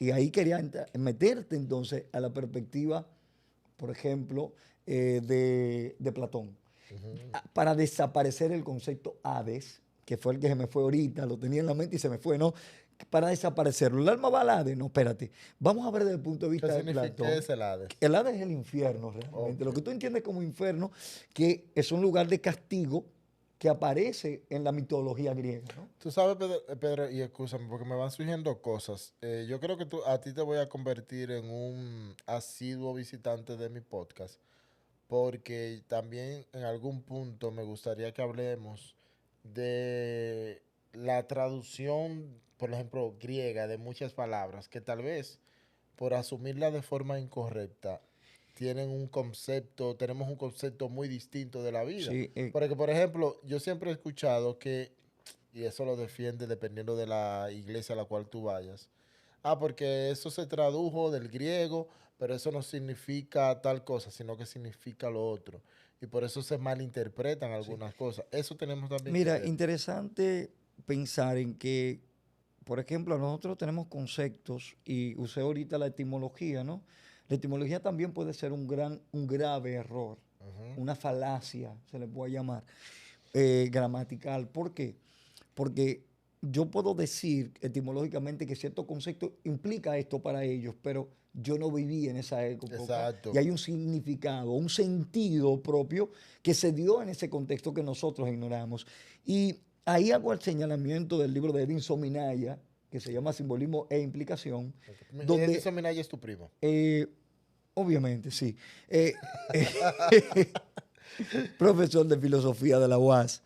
Y ahí quería meterte entonces a la perspectiva, por ejemplo, de Platón. Para desaparecer el concepto Hades, que fue el que se me fue ahorita, lo tenía en la mente y se me fue, ¿no? Para desaparecerlo. ¿El alma va al Hades? No, espérate. Vamos a ver desde el punto de ¿Qué vista de significa Platón. ese el Hades? El Hades es el infierno realmente. Lo Ok. que tú entiendes como infierno, que es un lugar de castigo que aparece en la mitología griega, ¿no? Tú sabes, Pedro, y escúchame, porque me van surgiendo cosas. Yo creo que a ti te voy a convertir en un asiduo visitante de mi podcast, porque también en algún punto me gustaría que hablemos de la traducción, por ejemplo, griega de muchas palabras, que tal vez por asumirla de forma incorrecta tenemos un concepto muy distinto de la vida. Sí, Porque, por ejemplo, yo siempre he escuchado que, y eso lo defiende dependiendo de la iglesia a la cual tú vayas, porque eso se tradujo del griego, pero eso no significa tal cosa, sino que significa lo otro. Y por eso se malinterpretan sí. algunas cosas. Eso tenemos también que Mira, ver. interesante pensar en que, por ejemplo, nosotros tenemos conceptos, y usé ahorita la etimología, ¿no? La etimología también puede ser un grave error, Ujú. una falacia, se le puede llamar, gramatical. ¿Por qué? Porque yo puedo decir etimológicamente que cierto concepto implica esto para ellos, pero yo no viví en esa época y Exacto. hay un significado, un sentido propio que se dio en ese contexto que nosotros ignoramos. Y ahí hago el señalamiento del libro de Edinson Minaya, que se llama Simbolismo e Implicación, donde, Edison Minaya es tu primo. eh, obviamente, sí, profesor de filosofía de la UAS,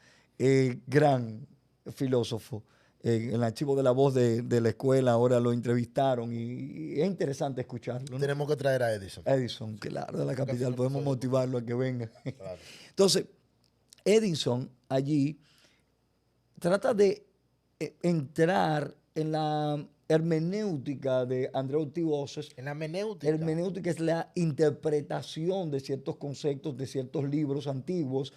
gran filósofo. En el archivo de la voz de la escuela ahora lo entrevistaron y es interesante escucharlo, ¿no? Tenemos que traer a Edison. Edison, claro, de la Tenemos que hacer capital, un podemos episodio con él. motivarlo a que venga. Claro. Entonces, Edison allí trata de entrar en la hermenéutica de Andreu Tiboses. En la menéutica. Hermenéutica es la interpretación de ciertos conceptos, de ciertos libros antiguos,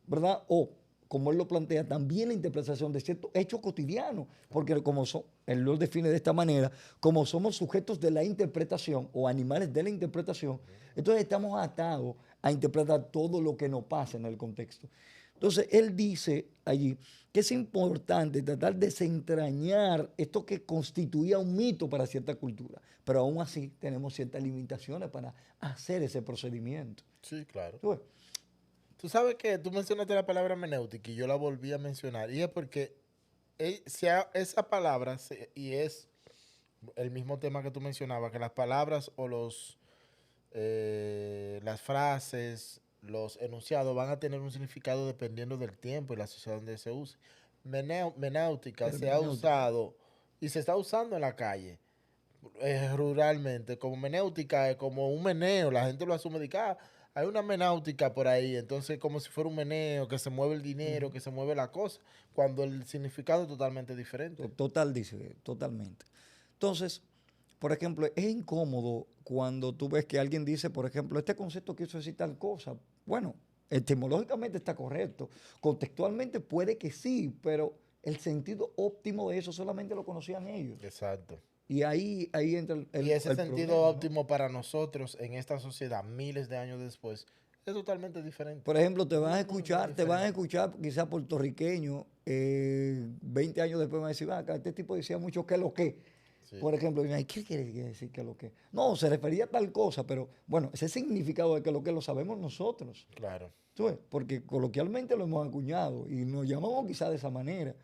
¿verdad? O, como él lo plantea, también la interpretación de ciertos hechos cotidianos, porque él lo define de esta manera, como somos sujetos de la interpretación o animales de la interpretación, entonces estamos atados a interpretar todo lo que nos pasa en el contexto. Entonces, él dice allí que es importante tratar de desentrañar esto que constituía un mito para cierta cultura, pero aún así tenemos ciertas limitaciones para hacer ese procedimiento. Sí, claro. ¿Tú ves? Tú sabes que tú mencionaste la palabra menéutica y yo la volví a mencionar. Y es porque esa palabra, y es el mismo tema que tú mencionabas, que las palabras o las frases, los enunciados van a tener un significado dependiendo del tiempo y la sociedad donde se use. Menéutica se ha Hermenéutica. usado y se está usando en la calle, ruralmente, como menéutica, como un meneo. La gente lo asume de que hay una menáutica por ahí, entonces como si fuera un meneo, que se mueve el dinero, que se mueve la cosa, cuando el significado es totalmente diferente. Total, dice, totalmente. Entonces, por ejemplo, es incómodo cuando tú ves que alguien dice, por ejemplo, este concepto quiso decir tal cosa. Bueno, etimológicamente está correcto. Contextualmente puede que sí, pero el sentido óptimo de eso solamente lo conocían ellos. Exacto. Y ahí entra el, Y el- ese el sentido problema, ¿no? óptimo para nosotros en esta sociedad, miles de años después, es totalmente diferente. Por ejemplo, Muy, muy, muy te van a diferente. escuchar quizás puertorriqueños, 20 años después van a decir, acá este tipo decía mucho que lo que. Sí, Por ejemplo, y ¿qué quiere decir que lo que? No, se refería a tal cosa, pero bueno, ese significado de que lo sabemos nosotros. claro. ¿Tú ves? Porque coloquialmente lo hemos acuñado y nos llamamos quizás de esa manera.